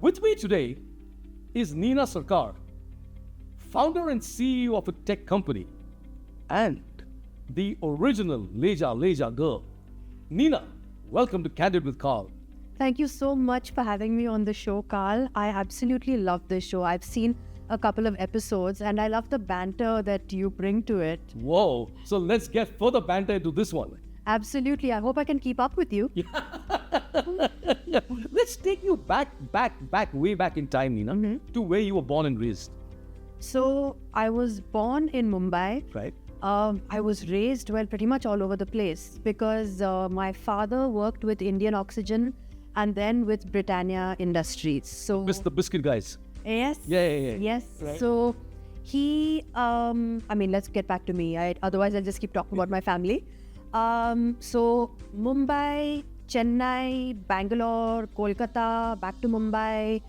With me today is Neena Sarkar, founder and CEO of a tech company and the original Leja girl. Neena, welcome to Candid with Carl. Thank you so much for having me on the show, Carl. I absolutely love this show. I've seen a couple of episodes and I love the banter that you bring to it. Whoa, so let's get further banter into this one. Absolutely. I hope I can keep up with you. Let's take you way back in time, Neena, to where you were born and raised. So I was born in Mumbai. Right. I was raised, pretty much all over the place because my father worked with Indian Oxygen and then with Britannia Industries. So The biscuit guys. Yes. Yeah. Yes. Right. So he, let's get back to me. Otherwise, I'll just keep talking about my family. So Mumbai, Chennai, Bangalore, Kolkata, back to Mumbai,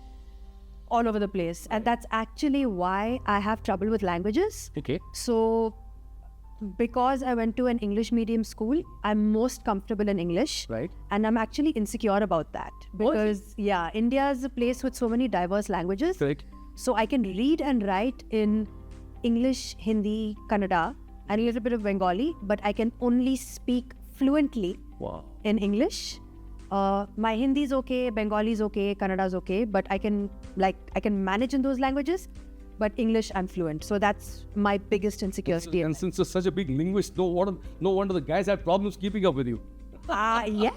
all over the place. And that's actually why I have trouble with languages. Okay. So because I went to an English medium school, I'm most comfortable in English. Right. And I'm actually insecure about that because, India is a place with so many diverse languages. Correct. So I can read and write in English, Hindi, Kannada, and a little bit of Bengali, but I can only speak fluently Wow. in English. My Hindi is okay, Bengali is okay, Kannada is okay, but I can manage in those languages. But English, I'm fluent. So that's my biggest insecurity. And since you're such a big linguist, no wonder the guys had problems keeping up with you. Yes.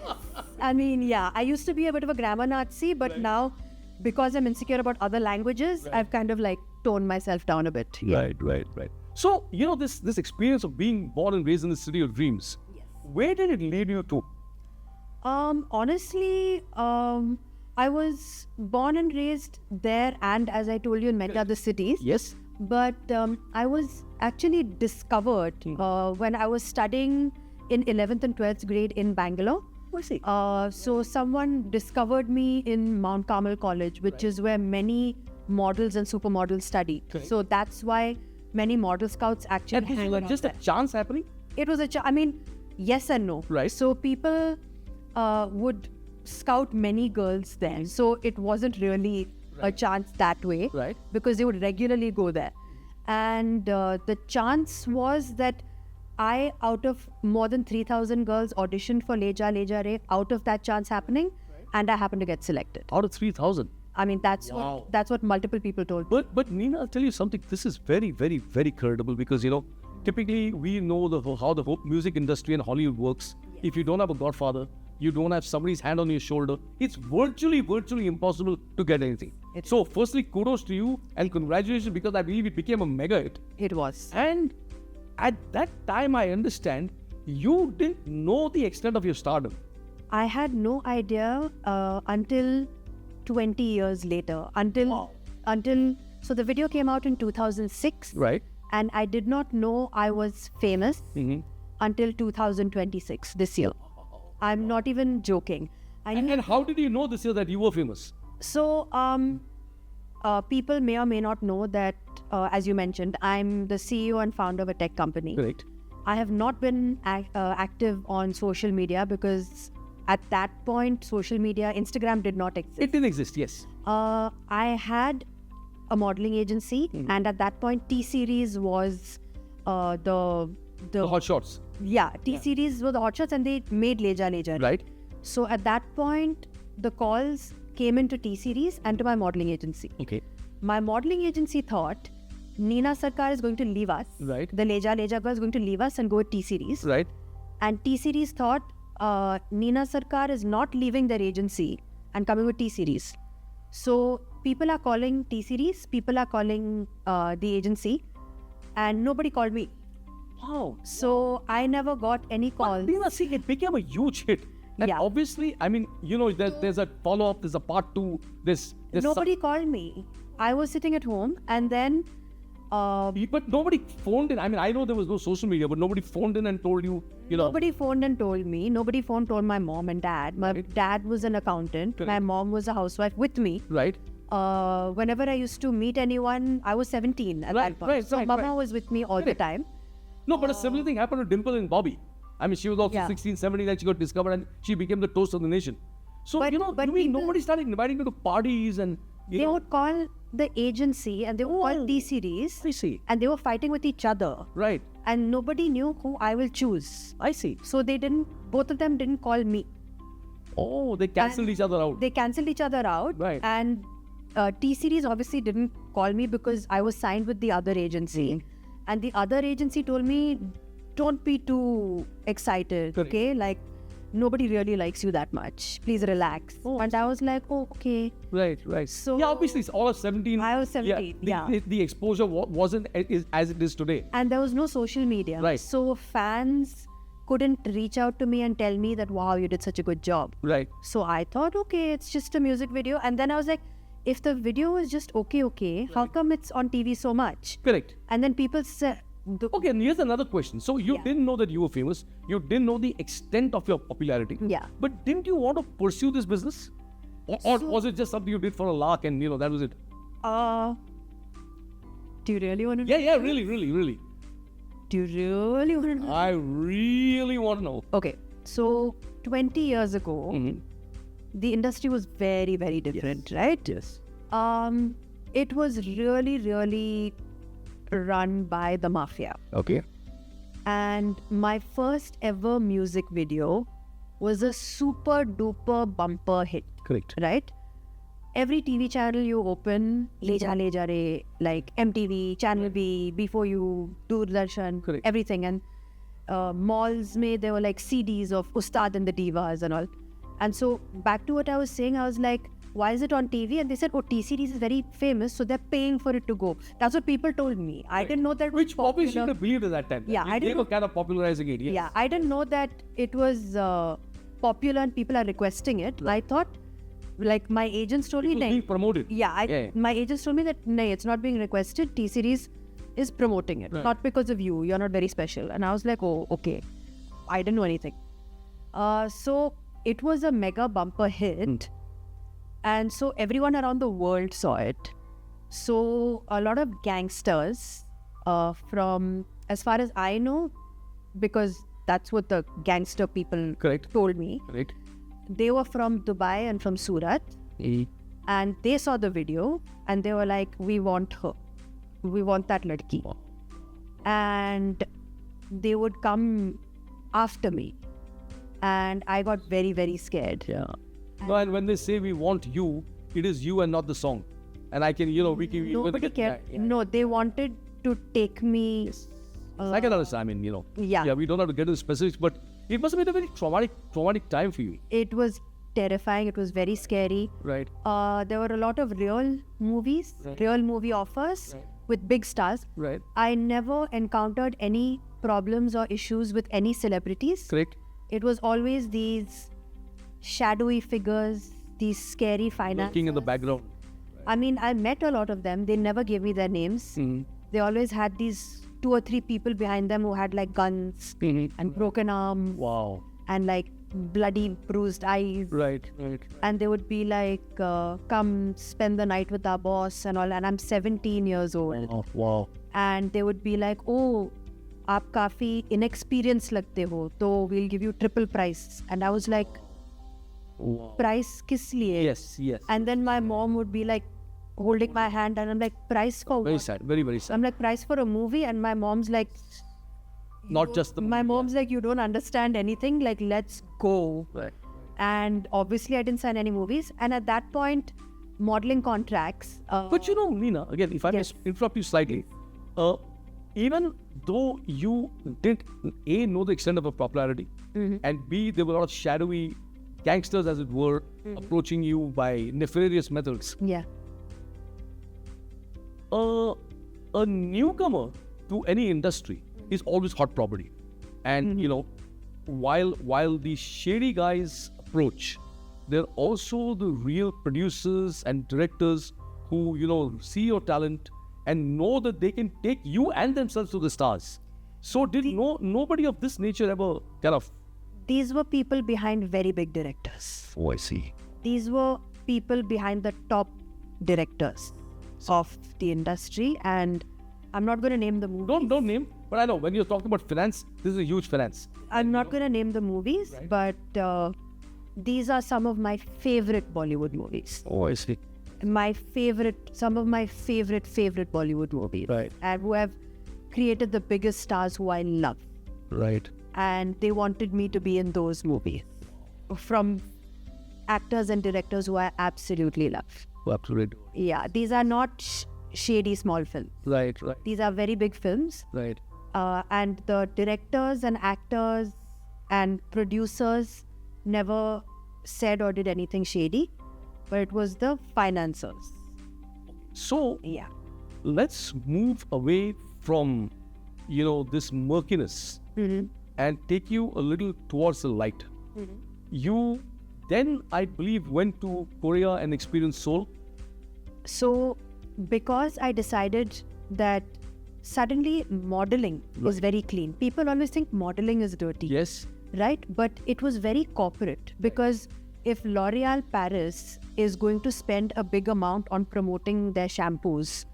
I used to be a bit of a grammar Nazi, but now, because I'm insecure about other languages, I've kind of toned myself down a bit. Right. So, this experience of being born and raised in the city of dreams, Yes. where did it lead you to? Honestly, I was born and raised there and, as I told you, in many other cities. Yes. But I was actually discovered when I was studying in 11th and 12th grade in Bangalore. I see. So someone discovered me in Mount Carmel College, which is where many models and supermodels study. Okay. So that's why many model scouts actually And hang was around just a there. chance happening? It was yes and no. Right. So people would scout many girls there. So it wasn't really a chance that way. Right. Because they would regularly go there. And the chance was that I, out of more than 3,000 girls, auditioned for Leja Re, out of that chance happening, and I happened to get selected. Out of 3,000. That's what multiple people told me. But Neena, I'll tell you something. This is very, very, very credible because, typically we know how the whole music industry and Hollywood works. If you don't have a godfather, you don't have somebody's hand on your shoulder, it's virtually impossible to get anything. So firstly, kudos to you and congratulations because I believe it became a mega hit. It was. And at that time, I understand you didn't know the extent of your stardom. I had no idea until 20 years later. So the video came out in 2006. Right. And I did not know I was famous until 2026, this year. I'm not even joking. And how did you know this year that you were famous? So, people may or may not know that, as you mentioned, I'm the CEO and founder of a tech company. Correct. I have not been active on social media because at that point, social media, Instagram did not exist. It didn't exist, yes. I had a modeling agency, and at that point, T-Series was the hot shots. Yeah, T-Series were the hot shots, and they made Leja. Right. So at that point, the calls came into T-Series and to my modeling agency. Okay. My modeling agency thought Neena Sarkar is going to leave us. Right. The Leja girl is going to leave us and go with T-Series. Right. And T-Series thought Neena Sarkar is not leaving their agency and coming with T-Series. So people are calling T-Series, people are calling the agency, and nobody called me. Wow. So I never got any calls. But Neena, see, it became a huge hit. And Yeah. obviously, there's a follow-up, there's a part 2, there's Nobody called me. I was sitting at home, and then but nobody phoned in. I know there was no social media, but nobody phoned in and told you, nobody phoned and told me. Nobody told my mom and dad. My Right. dad was an accountant. Correct. My mom was a housewife with me. Right. Whenever I used to meet anyone, I was 17 at that point. So Mama was with me all the Correct. time. No, but a similar thing happened to Dimple and Bobby. She was also Yeah. 16, 17, and she got discovered and she became the toast of the nation. So, But- you know, but you mean people- nobody started inviting me to parties and, you They know, would call the agency and they would call Oh. T-Series, I see. and they were fighting with each other, Right. and nobody knew who I will choose. I see. So both of them didn't call me. Oh, they cancelled each other out. They cancelled each other out. Right. And T-Series obviously didn't call me because I was signed with the other agency. And the other agency told me, don't be too excited, Correct. okay? Like, nobody really likes you that much. Please relax. Oh. And I was like, oh, okay. Right. So- yeah, obviously, it's all of 17. I was 17, yeah. The exposure wasn't as it is today. And there was no social media. Right. So fans couldn't reach out to me and tell me that, wow, you did such a good job. Right. So I thought, okay, it's just a music video. And then I was like, if the video is just okay, how come it's on TV so much? Correct. And then people said, Okay, and here's another question. So you Yeah. didn't know that you were famous. You didn't know the extent of your popularity. Yeah. But didn't you want to pursue this business? Or was it just something you did for a lark and, you know, that was it? do you really want to Yeah, really. Do you really want to know? I really want to know. Okay, so 20 years ago, Mhm. the industry was very, very different, right? Yes. It was really run by the mafia. Okay. And my first ever music video was a super duper bumper hit, Correct. right? Every TV channel you open, Le Ja Re, like MTV, Channel B, before you, Doordarshan, Correct. everything. And malls there were like CDs of Ustad and the Divas and all. And so back to what I was saying, I was like, why is it on TV? And they said, oh, T-Series is very famous, so they're paying for it to go. That's what people told me. I didn't know that. Which popular- obviously you should have believed at that time. Yeah, I They didn't were know- kind of popularizing it. Yes. Yeah, I didn't know that it was popular and people are requesting it. I thought, like, my agents told It me, was "Nahi." being promoted. Yeah, my agents told me that, no, it's not being requested. T-Series is promoting it, Right. not because of you. You're not very special. And I was like, oh, okay. I didn't know anything. So it was a mega bumper hit. And so everyone around the world saw it. So a lot of gangsters from, as far as I know, because that's what the gangster people Correct. told me, Correct. they were from Dubai and from Surat. And they saw the video and they were like, we want her. We want that ladki. Wow. And they would come after me. And I got very, very scared. Yeah. No, and when they say we want you, it is you and not the song. And I can, you know, we can. Nobody cared. No, they wanted to take me. I can understand. I mean, you know. Yeah. Yeah, we don't have to get into specifics, but it must have been a very traumatic time for you. It was terrifying. It was very scary. Right. There were a lot of real movies, Right. real movie offers with big stars. Right. I never encountered any problems or issues with any celebrities. Correct. It was always these shadowy figures, these scary finance. Lurking in the background. I mean, I met a lot of them. They never gave me their names. Mhm. They always had these 2 or 3 people behind them who had like guns and broken arms Wow. and like bloody, bruised eyes. Right. And they would be like, come spend the night with our boss and all. And I'm 17 years old. Oh, wow. And they would be like, oh, आप काफी inexperienced लगते हो, तो we'll give you triple price. And I was like, Wow. price किस लिए? Yes. And then my mom would be like holding my hand and I'm like, price for Very what? sad. Very sad. I'm like, price for a movie? And my mom's like, Not just the. my mom's like, you don't understand anything, like, let's go. Right. And obviously I didn't sign any movies. And at that point, modeling contracts. But you know, Nina, again, if I Yes. may interrupt you slightly, even though you didn't A, know the extent of her popularity, and B, there were a lot of shadowy gangsters, as it were, approaching you by nefarious methods, Yeah. a newcomer to any industry is always hot property. And, you know, while the shady guys approach, they're also the real producers and directors who, you know, see your talent and know that they can take you and themselves to the stars. So did nobody of this nature ever kind of... These were people behind very big directors. Oh, I see. These were people behind the top directors of the industry. And I'm not going to name the movies. Don't name, but I know when you're talking about finance, this is a huge finance. I'm not going to name the movies, Right. but these are some of my favorite Bollywood movies. Oh, I see. Some of my favorite Bollywood movies. Right. And who have created the biggest stars who I love. Right. And they wanted me to be in those movies. From actors and directors who I absolutely love. Oh, absolutely. Yeah, these are not shady small films. Right. These are very big films. Right. And the directors and actors and producers never said or did anything shady, but it was the financiers. So Yeah. let's move away from, this murkiness and take you a little towards the light. You then, I believe, went to Korea and experienced Seoul. So, because I decided that suddenly modeling was very clean. People always think modeling is dirty. Yes. Right? But it was very corporate, because if L'Oreal Paris is going to spend a big amount on promoting their shampoos,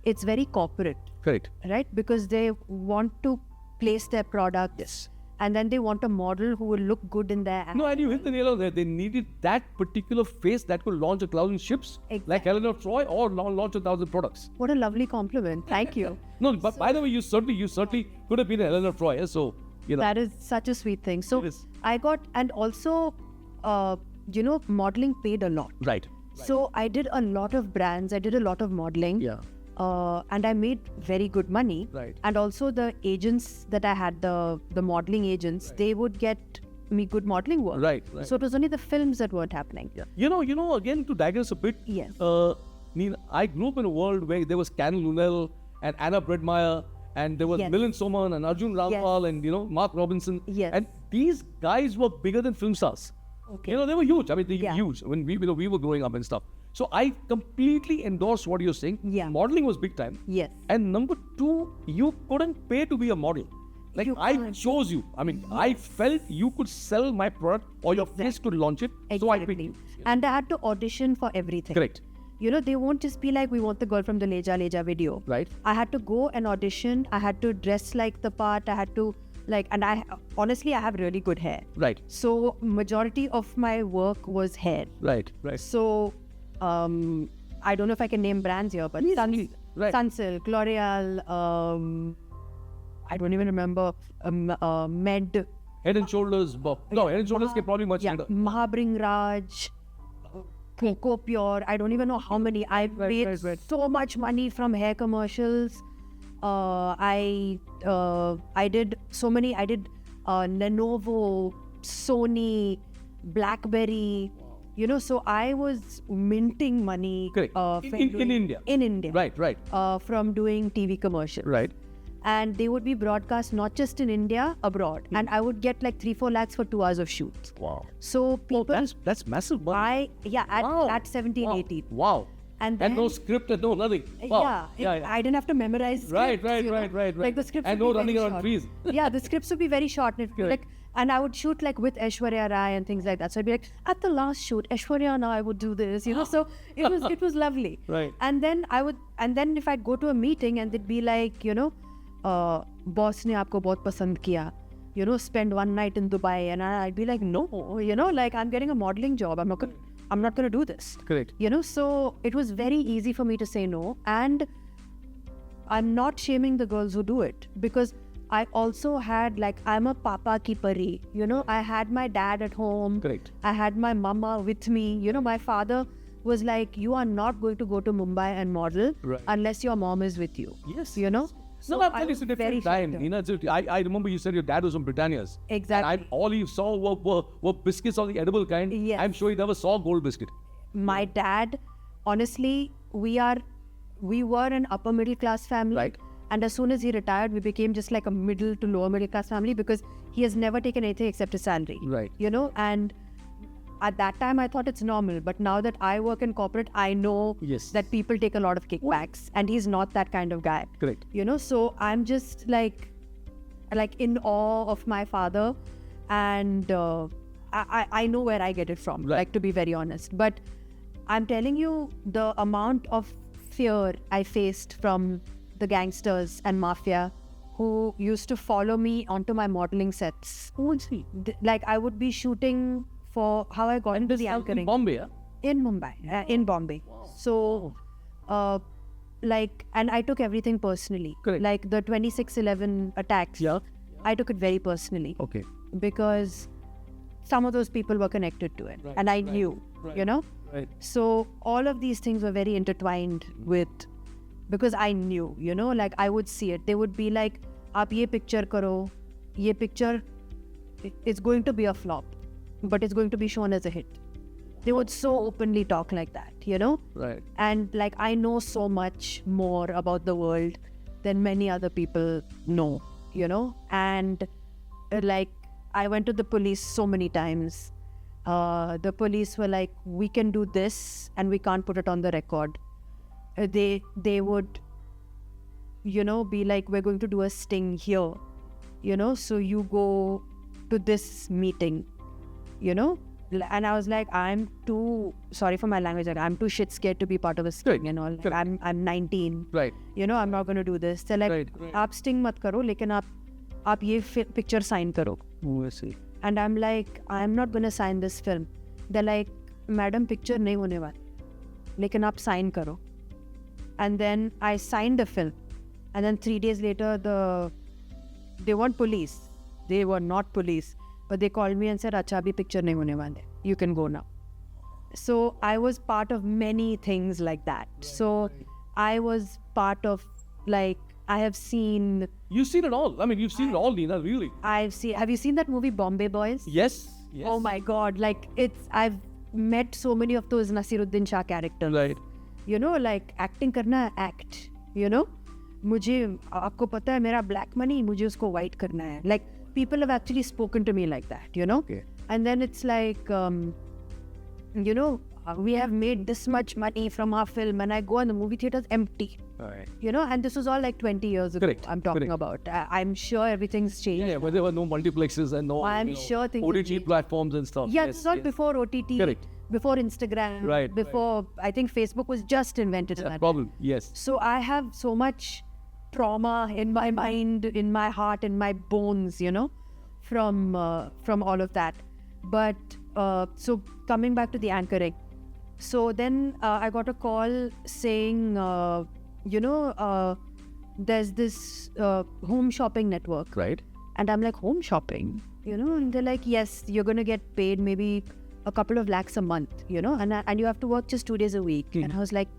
it's very corporate, Correct. right? Because they want to place their products. Yes. And then they want a model who will look good in their No, and you hit the nail on there. They needed that particular face that could launch 1,000 ships, like Exactly. Helen of Troy, or launch 1,000 products. What a lovely compliment. Thank you. No, but by the way, you certainly could have been a Helen of Troy. Yeah? So, That is such a sweet thing. So It is. I got, and also, modeling paid a lot. Right. So I did a lot of brands. I did a lot of modeling. Yeah. And I made very good money. Right. And also the agents that I had, the modeling agents, they would get me good modeling work. Right. So it was only the films that weren't happening. Yeah. Again, to digress a bit. Yes. Nina, I grew up in a world where there was Karen Lunel and Anna Bredmeyer, and there was Yes. Milind Soman and Arjun Rampal and Mark Robinson. Yes. And these guys were bigger than film stars. Okay. They were huge. I mean, they were Yeah. huge when we were growing up and stuff. So I completely endorse what you're saying. Yeah. Modeling was big time. Yes. And number two, you couldn't pay to be a model. Like, You I can't. chose you. I mean, I felt you could sell my product or your face could launch it. So I picked you. And I had to audition for everything. Correct. They won't just be like, we want the girl from the Leja Leja video. Right. I had to go and audition. I had to dress like the part. I had to and I honestly, I have really good hair. Right. So majority of my work was hair. Right. So I don't know if I can name brands here, but Right. Sunsilk, L'Oreal, I don't even remember, Med. Head and Shoulders. No, Head and Shoulders can probably much Yeah, later. Mahabring Raj, Coco Pure. I don't even know how many. I made so much money from hair commercials. I did so many. I did Lenovo, Sony, BlackBerry. So I was minting money. Correct. In India. In India. Right. From doing TV commercials. Right. And they would be broadcast not just in India, abroad. And I would get like 3-4 lakhs for 2 hours of shoots. Wow. So people, That's massive money. at 17, Wow. 18. Wow. And And no then- script and no nothing. Wow. I didn't have to memorize scripts, Right. Like the scripts And would no be running very around short. trees. Yeah, the scripts would be very short. And, Correct. and I would shoot like with Aishwarya Rai and things like that. So I'd be like, at the last shoot, Aishwarya and I would do this, So it was lovely. Right. And then if I'd go to a meeting and they'd be like, boss ne aapko bahut pasand kiya. Spend one night in Dubai, and I'd be like, no, like I'm getting a modeling job. I'm not going to do this. Correct. So it was very easy for me to say no. And I'm not shaming the girls who do it, because I also had, I'm a papa ki pari. I had my dad at home. Correct. I had my mama with me. My father was like, you are not going to go to Mumbai and model Right. unless your mom is with you. Yes. So No, I'm I telling you, was it's a very different time. sheltered. I remember you said your dad was on Britannia's. Exactly. And all he saw were biscuits of the edible kind. Yes. I'm sure he never saw gold biscuit. My dad, honestly, we were an upper middle class family. Right. And as soon as he retired, we became just like a middle to lower middle class family, because he has never taken anything except his salary. Right. And at that time I thought it's normal, but now that I work in corporate, I know Yes. that people take a lot of kickbacks, and he's not that kind of guy. Correct. So I'm just like in awe of my father, and I know where I get it from, Right. to be very honest. But I'm telling you, the amount of fear I faced from the gangsters and mafia who used to follow me onto my modeling sets. Oh, I see. I would be shooting for how I got into the anchoring. In Bombay, yeah? In Mumbai, in Bombay. So, like, and I took everything personally. Correct. Like the 26/11 attacks. Yeah. I took it very personally Okay. because some of those people were connected to it, Right, and I right, knew, right. you know. Right. So all of these things were very intertwined with, because I knew, you know, like I would see it. They would be like, "Aap ye picture karo, ye picture, it's going to be a flop, but it's going to be shown as a hit." They would so openly talk like that, you know. Right. And like I know so much more about the world than many other people know, you know. And like I went to the police so many times. The police were like, "We can do this and we can't put it on the record." They would, you know, be like, "We're going to do a sting here, you know, so you go to this meeting," you know. And I was like, I'm too, sorry for my language, like I'm too shit scared to be part of a sting, Correct. you know. Like, Correct. I'm 19, Right. you know, I'm not going to do this. They're like, Right, right. "आप sting मत करो, लेकिन आप ये picture sign करो." Oh, I see. And I'm like, I'm not going to sign this film. They're like, "Madam, picture नहीं होने वाली, लेकिन आप sign करो." And then I signed the film. And then 3 days later, they weren't police. They were not police. But they called me and said, "Acha, abhi picture nahi hone wale. You can go now." So I was part of many things like that. So I was part of, like, I have seen, You've seen it all. I mean, you've seen it all, Nina, really. have you seen that movie Bombay Boys? Yes. Yes. Oh my God. Like, I've met so many of those Nasiruddin Shah characters. Right. You know, like acting करना है, act, you know. मुझे, आपको पता है मेरा black money, मुझे उसको white करना है. Like, people have actually spoken to me like that, you know. Okay. And then it's like, you know, we have made this much money from our film, and I go and the movie theater's empty, All right. you know. And this was all like 20 years ago. Correct, I'm talking correct. about. I'm sure everything's changed. Yeah, but there were no multiplexes and no I'm sure things have OTT changed. platforms and stuff. Yeah, Yes, this was all yes. before OTT. Correct. Before Instagram. Right, Before, I think Facebook was just invented at Yeah, that problem. Yes. So I have so much trauma in my mind, in my heart, in my bones, you know, from all of that. But so coming back to the anchoring, so then I got a call saying, you know, there's this home shopping network, Right. and I'm like, home shopping, you know, and they're like, yes, you're gonna get paid maybe a couple of lakhs a month, you know, and you have to work just 2 days a week. And I was like,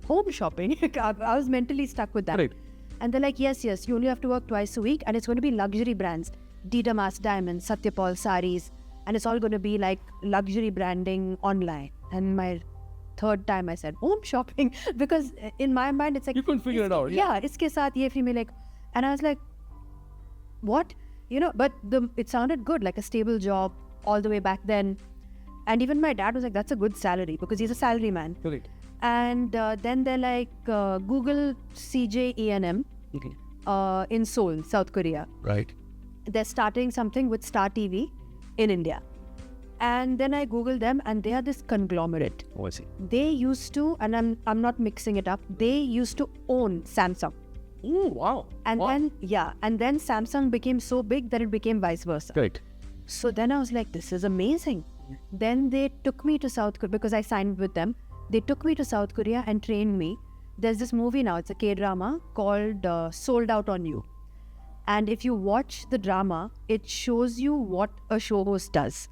home shopping? I was mentally stuck with that. Correct. And they're like, yes, you only have to work twice a week, and it's going to be luxury brands, Didamas Diamonds, Satyapal saris, and it's all going to be like luxury branding online. And my third time I said home shopping, because in my mind it's like, You couldn't figure it out. yeah, iske saath ye free mein, like, and I was like, what, you know. But it sounded good, like a stable job all the way back then. And even my dad was like, that's a good salary, because he's a salary man. Correct. And then they're like, Google CJENM Okay. in Seoul, South Korea. Right. They're starting something with Star TV in India. And then I Googled them, and they are this conglomerate. Oh, I see. They used to, and I'm not mixing it up, they used to own Samsung. Oh, wow. And Wow. then Samsung became so big that it became vice versa. Correct. So then I was like, this is amazing. Then they took me to South Korea, because I signed with them. They took me to South Korea and trained me. There's this movie now, it's a K-drama called Sold Out on You. And if you watch the drama, it shows you what a show host does.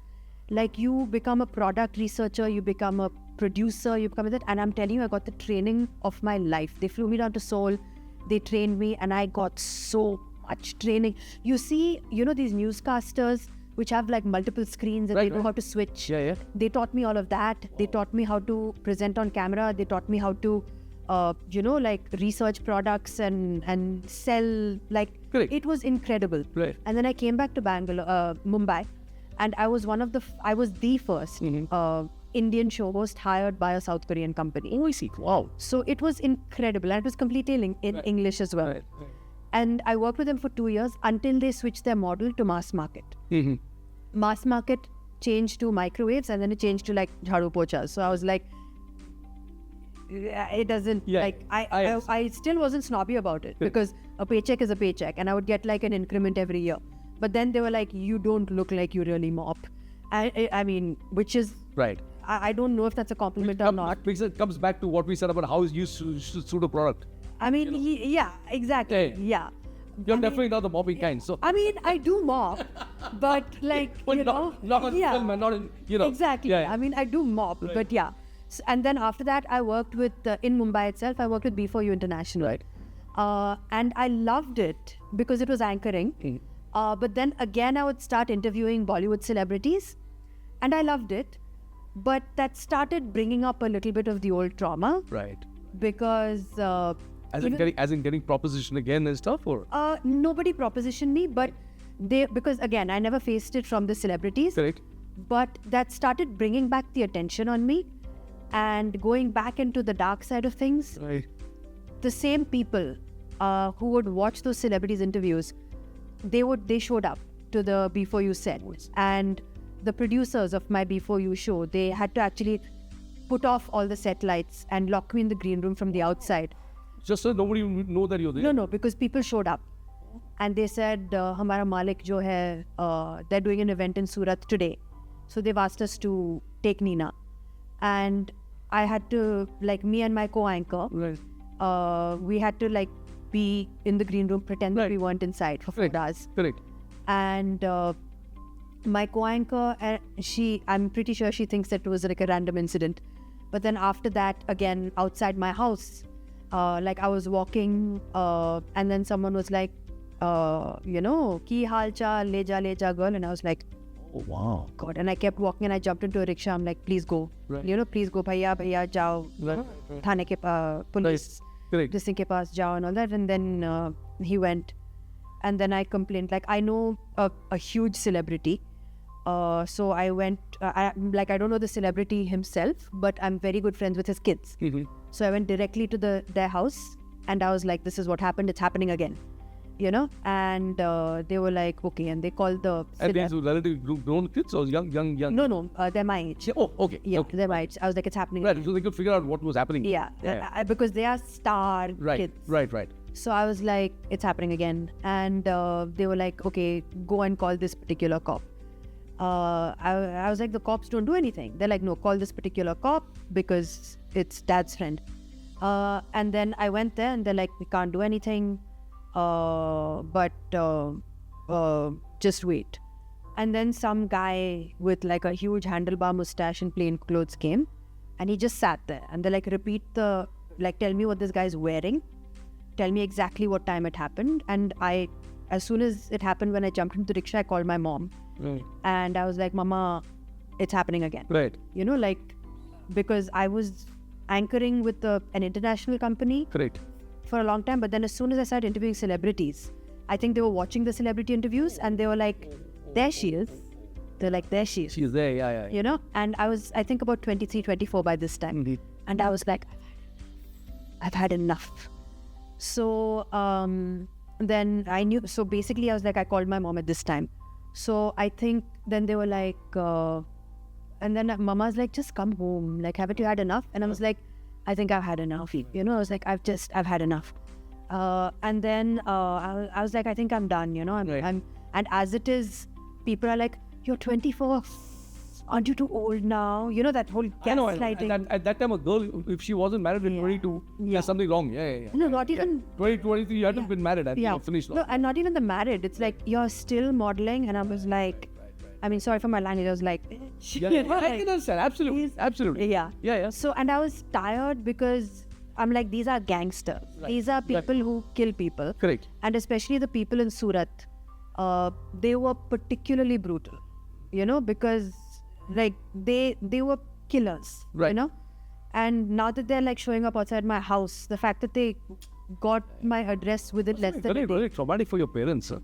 Like, you become a product researcher, you become a producer, you become that. And I'm telling you, I got the training of my life. They flew me down to Seoul, they trained me, and I got so much training. You see, you know, these newscasters which have like multiple screens and Right, they know right. how to switch. Yeah, yeah. They taught me all of that. They taught me how to present on camera. They taught me how to, you know, like research products and sell. Like, Correct. it was incredible. Right. And then I came back to Mumbai, and I was I was the first Indian show host hired by a South Korean company. Oh, I see. Wow. So it was incredible, and it was completely in English as well. Right. Right. And I worked with them for 2 years until they switched their model to mass market. Mm-hmm. Mass market changed to microwaves, and then it changed to like jhadu pochas. So I was like, it doesn't, Yeah, like, I I still wasn't snobby about it, because a paycheck is a paycheck, and I would get like an increment every year. But then they were like, you don't look like you really mop. I mean, which is, Right. I don't know if that's a compliment or not. Because it comes back to what we said about how you should suit a product. I mean, yeah, exactly. Yeah. Yeah. You're I mean- definitely not the mopping kind. So, I mean, I do mop, but like, but you know, not on film and not in, Exactly. Yeah, yeah. I mean, I do mop, but yeah. And then after that, I worked with, in Mumbai itself, I worked with B4U International. Right. And I loved it because it was anchoring. But then again, I would start interviewing Bollywood celebrities, and I loved it. But that started bringing up a little bit of the old trauma Right. because As in getting proposition again and stuff, or nobody propositioned me, but because again, I never faced it from the celebrities. correct? But that started bringing back the attention on me and going back into the dark side of things. Right. The same people who would watch those celebrities interviews, they showed up to the B4U set, and the producers of my B4U show, they had to actually put off all the set lights and lock me in the green room from the outside. Just so nobody would know that you're there. No, because people showed up and they said, "Hamara Malik jo hai, they're doing an event in Surat today, so they've asked us to take Nina." And I had to, like, me and my co-anchor, Right. we had to like be in the green room, pretend that Right. we weren't inside for 4 Correct. hours. Correct. And my co-anchor, I'm pretty sure she thinks that it was like a random incident. But then after that, again, outside my house, like I was walking, and then someone was like, ki hal chal, le ja girl. And I was like, Oh wow. God. And I kept walking and I jumped into a rickshaw. I'm like, please go. Right. Please go, bhaiya, jao. Right. Thane ke police. Correct. This thing ke paas jao and all that. And then he went. And then I complained. Like, I know a huge celebrity. So I went, I don't know the celebrity himself, but I'm very good friends with his kids. So I went directly to their house and I was like, this is what happened. It's happening again. And they were like, okay. And they called the And these were relatively grown kids or young? No, they're my age. Yeah, oh, okay. Yeah, Okay. they're my age. I was like, it's happening Right. again. So they could figure out what was happening. Yeah, because they are star Right. kids. Right. So I was like, it's happening again. And they were like, okay, go and call this particular cop. I was like, the cops don't do anything. They're like, no, call this particular cop because it's dad's friend. And then I went there and they're like, we can't do anything, but just wait. And then some guy with like a huge handlebar mustache and plain clothes came and he just sat there and they're like, tell me what this guy's wearing. Tell me exactly what time it happened. And as soon as it happened, when I jumped into the rickshaw, I called my mom. Right. And I was like, Mama, it's happening again. Right. Because I was anchoring with an international company Correct. for a long time. But then as soon as I started interviewing celebrities, I think they were watching the celebrity interviews and they were like, there she is. They're like, there she is. She's there. Yeah. And I was, I think, about 23, 24 by this time. Mhm. And I was like, I've had enough. So then I knew. So basically, I was like, I called my mom at this time. So I think then they were like, and then Mama's like, just come home. Like, haven't you had enough? And I was like, I think I've had enough. I was like, I've had enough. And then I was like, I think I'm done. Right. And as it is, people are like, you're 24. Aren't you too old now? That whole I know. gaslighting. At that time, a girl, if she wasn't married at 22, there's something wrong. Yeah. No, not even. 20, 23, you hadn't been married. And you're finished. No, and not even the married. It's like you're still modeling, and I was like, I mean, sorry for my language. I was like, Yeah, I can understand. Absolutely. Yeah. Yeah. So, and I was tired because I'm like, these are gangsters. Right. These are people who kill people. Correct. And especially the people in Surat, they were particularly brutal. Because like they were killers. Right. And now that they're like showing up outside my house, the fact that they got my address within less than a day. Very traumatic for your parents, sir.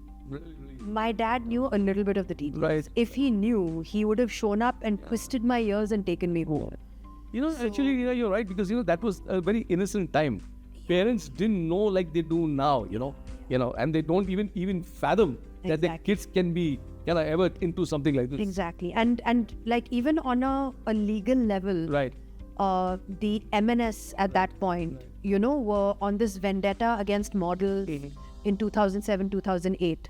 My dad knew a little bit of the details. Right. If he knew, he would have shown up and twisted my ears and taken me home. Actually, you're right, because that was a very innocent time. Parents didn't know like they do now, and they don't even fathom that their Exactly. kids can be ever into something like this. Exactly. And like even on a legal level, Right. the MNS at that point, were on this vendetta against models in 2007, 2008.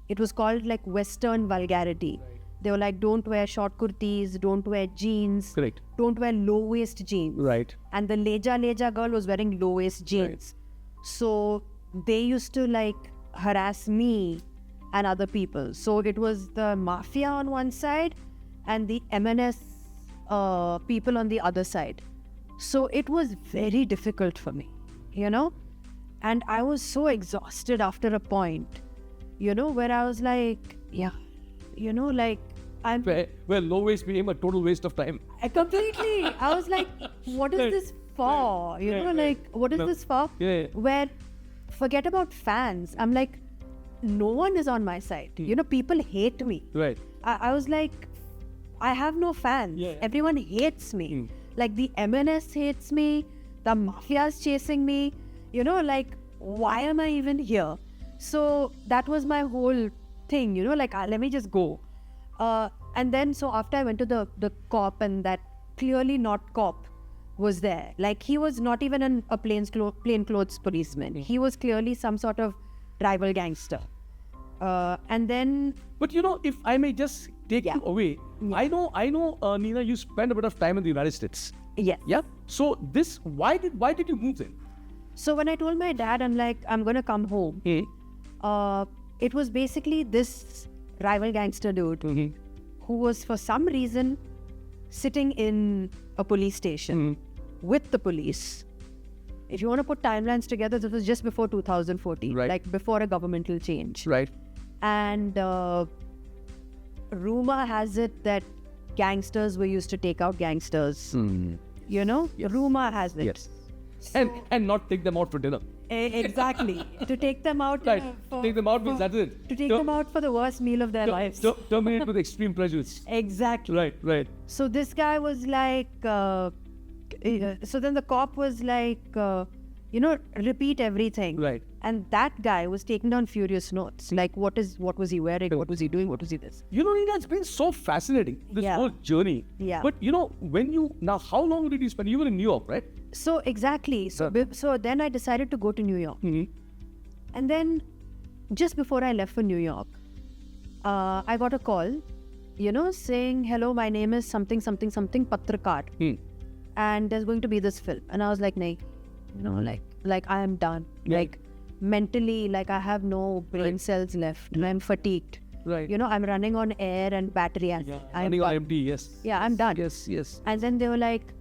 It was called like Western vulgarity. They were like, don't wear short kurtis, don't wear jeans, Correct. don't wear low-waist jeans. Right. And the Leja girl was wearing low-waist jeans. So they used to like harass me and other people. So it was the mafia on one side and the MNS people on the other side. So it was very difficult for me, you know? And I was so exhausted after a point, you know, where I was like, yeah, you know, like I'm Where low waste became a total waste of time. completely, I was like, what is this for? You know, like, what is this for? Yeah. Where, forget about fans. I'm like, no one is on my side. You know, people hate me. Right. I was like, I have no fans. Yeah. Everyone hates me. Like the MNS hates me. The mafia is chasing me. You know, like, why am I even here? So that was my whole thing, you know, like, let me just go. And then, so after I went to the cop, and that clearly not cop was there. Like, he was not even a plainclothes policeman. He was clearly some sort of rival gangster. And then, But you know, if I may just take Yeah. you away, I know, Neena, you spent a bit of time in the United States. yes. Yeah. So why did you move then? So when I told my dad, I'm like, I'm going to come home. It was basically this rival gangster dude who was for some reason sitting in a police station with the police. If you want to put timelines together, this was just before 2014, Right. like before a governmental change. Right. And rumor has it that gangsters were used to take out gangsters. You know, rumor has it. Yes. And not take them out for dinner. Exactly. To take them out. Right. For- Take them out means for- that's it. To take them out for the worst meal of their lives. Terminate with extreme prejudice. Exactly. Right. So this guy was like, so then the cop was like, repeat everything. Right. And that guy was taking down furious notes. Like, what was he wearing? What was he doing? What was he this? You know, Neena, it's been so fascinating, this Yeah. whole journey. Yeah. But you know, how long did you spend? You were in New York, right? So exactly. So, so then I decided to go to New York. And then just before I left for New York, I got a call, saying, hello, my name is something, Patrakar. And there's going to be this film. And I was like, nahi, like I am done. Yeah. Like mentally, like I have no brain cells left. I'm fatigued. Right. I'm running on air and battery acid. Yeah. I'm Running on done. empty, yes. Yeah, I'm done. Yes. And then they were like,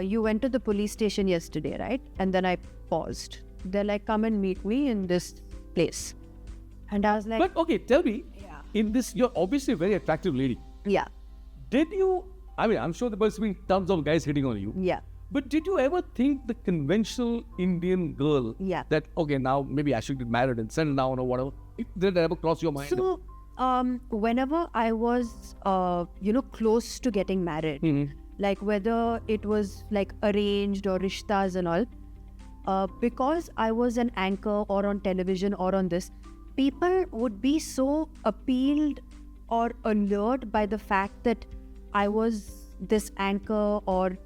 you went to the police station yesterday, right? And then I paused. They're like, come and meet me in this place. And I was like, But okay, tell me, Yeah. in this, you're obviously a very attractive lady. yeah, I'm sure there must have been tons of guys hitting on you. yeah. But did you ever think the conventional Indian girl Yeah. that, okay, now maybe I should get married and settle down or whatever? Did that ever cross your mind? So, whenever I was, close to getting married, like whether it was like arranged or rishtas and all, because I was an anchor or on television or on this, people would be so appealed or allured by the fact that I was this anchor or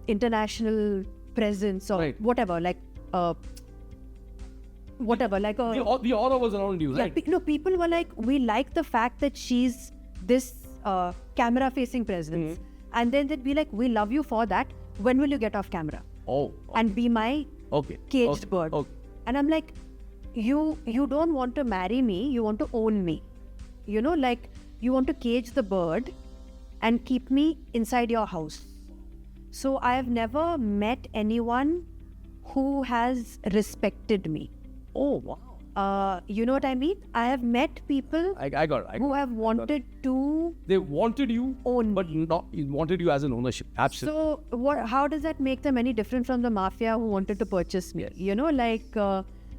international presence or Right. whatever, like like a The aura was around you, yeah, right? people were like, we like the fact that she's this camera-facing presence, and then they'd be like, we love you for that. When will you get off camera Oh, and be my okay. caged bird? Okay. And I'm like, you don't want to marry me, you want to own me. Like you want to cage the bird and keep me inside your house. So I have never met anyone who has respected me. Oh, wow. You know what I mean? I have met people I got it. who have wanted to They wanted you, own but me. not wanted you as an ownership. Absolutely. So how does that make them any different from the mafia who wanted to purchase me? Yes.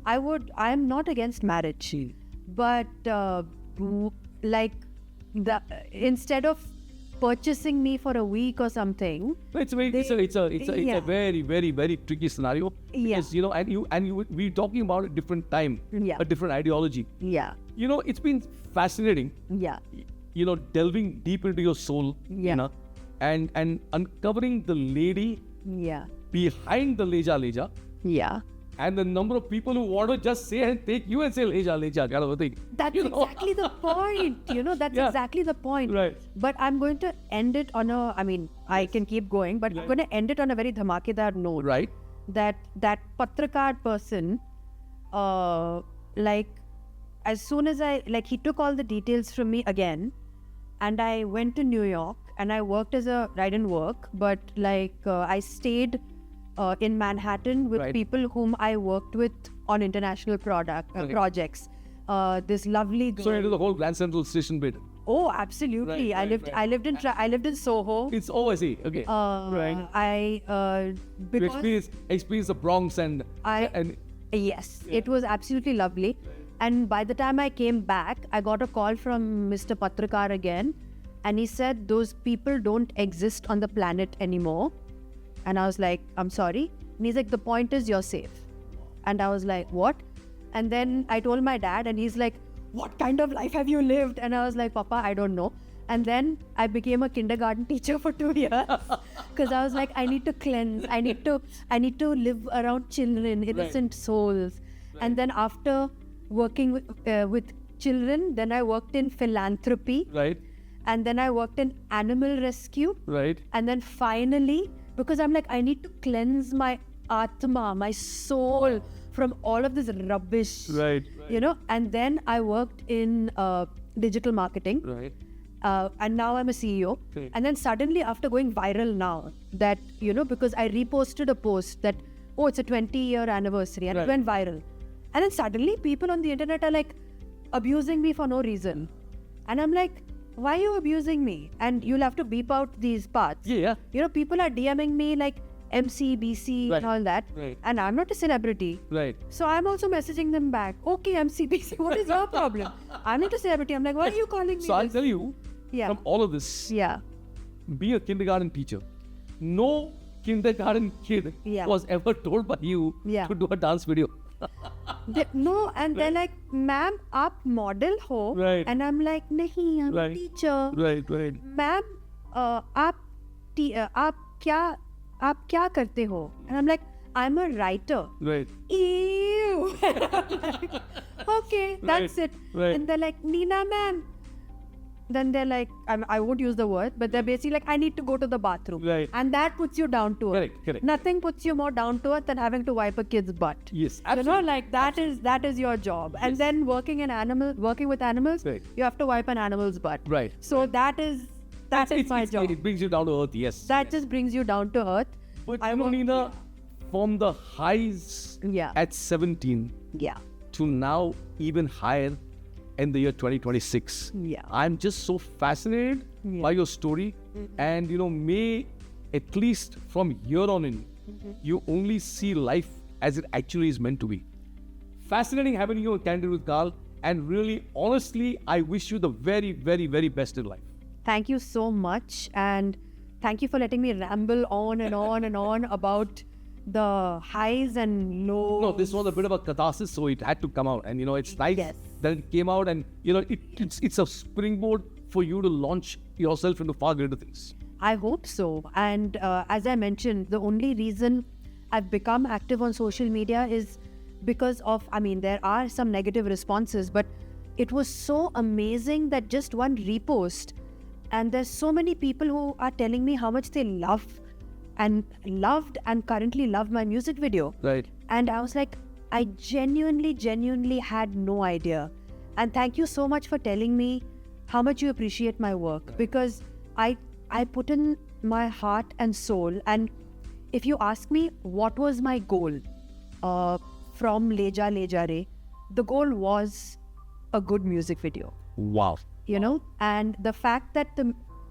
I am not against marriage, but instead of purchasing me for a week or something, It's a Yeah. very, very, very tricky scenario. Yeah. Because, we're talking about a different time, Yeah. a different ideology. yeah, It's been fascinating, yeah, delving deep into your soul, Yeah. and uncovering the lady yeah, behind the Leja, yeah, and the number of people who want to just say and take you and say, le ja, kind of a thing. That's exactly the point. That's Yeah. exactly the point. Right. But I'm going to end it on a, I can keep going, but I'm going to end it on a very dhamakedar note. Right. That Patrakar person, as soon as he took all the details from me again, and I went to New York and I worked as I didn't work, but I stayed in Manhattan with Right. people whom I worked with on international projects. This lovely girl. So into the whole Grand Central Station bit. Oh, absolutely. Right, I lived in Soho. It's I see. Okay. Right. I You because experience the Bronx and yes, it was absolutely lovely. And by the time I came back, I got a call from Mr. Patrakar again, and he said those people don't exist on the planet anymore. And I was like, I'm sorry. And he's like, the point is you're safe. And I was like, what? And then I told my dad, and he's like, what kind of life have you lived? And I was like, Papa, I don't know. And then I became a kindergarten teacher for 2 years because I was like, I need to cleanse. I need to live around children, innocent souls. And then after working with children, then I worked in philanthropy. right. And then I worked in animal rescue. Right. And then finally, because I'm like, I need to cleanse my atma, my soul from all of this rubbish. Right. And then I worked in digital marketing. Right. And now I'm a CEO. Okay. And then suddenly, after going viral now, that, because I reposted a post that, oh, it's a 20-year anniversary, and Right. it went viral. And then suddenly, people on the internet are like abusing me for no reason. And I'm like, why are you abusing me? And you'll have to beep out these parts. Yeah. People are DMing me like MC, BC, Right. and all that. Right. And I'm not a celebrity. Right. So I'm also messaging them back. Okay, MC, BC, what is your problem? I'm not a celebrity. I'm like, why are you calling me So I'll this? tell you, Yeah. from all of this, Yeah. be a kindergarten teacher. No kindergarten kid Yeah. was ever told by you Yeah. to do a dance video. No, and they're like, ma'am, आप model हो. Right. And I'm like, नहीं, I'm Right. a teacher. Right. Right. Ma'am, आप क्या करते हो? And I'm like, I'm a writer. Right. Ew. Okay, that's Right, it. right. And they're like, Nina, ma'am. Then they're like, I won't use the word, but they're basically like, I need to go to the bathroom. Right. And that puts you down to earth. Correct. Nothing puts you more down to earth than having to wipe a kid's butt. Yes. Absolutely. Like that is your job. And then working with animals, Right. you have to wipe an animal's butt. Right. So that is my job. It brings you down to earth. Yes. That just brings you down to earth. But I you know, work- Nina, from the highs Yeah. at 17 Yeah. to now even higher in the year 2026. Yeah. I'm just so fascinated Yeah. by your story. And may at least from here on in, you only see life as it actually is meant to be. Fascinating having you on Candid with Carl. And really, honestly, I wish you the very, very, very best in life. Thank you so much. And thank you for letting me ramble on and on and on about the highs and lows. No, this was a bit of a catharsis, so it had to come out. And it's nice Yes. that it came out, and it's a springboard for you to launch yourself into far greater things. I hope so. And as I mentioned, the only reason I've become active on social media is because of, there are some negative responses, but it was so amazing that just one repost, and there's so many people who are telling me how much they loved and currently love my music video. Right. And I was like, I genuinely had no idea. And thank you so much for telling me how much you appreciate my work, because I put in my heart and soul. And if you ask me what was my goal from Le Ja Re, the goal was a good music video. Wow. And the fact that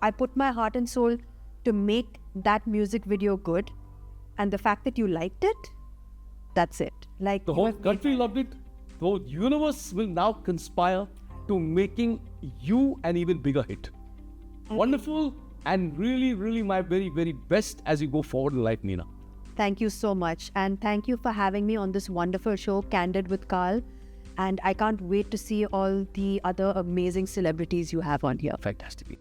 I put my heart and soul to make that music video good, and the fact that you liked it, that's it. Like, The you whole have made country my loved it. The whole universe will now conspire to making you an even bigger hit. Wonderful, and really, really my very, very best as you go forward in life, Nina. Thank you so much. And thank you for having me on this wonderful show, Candid with Carl. And I can't wait to see all the other amazing celebrities you have on here. Fantastic.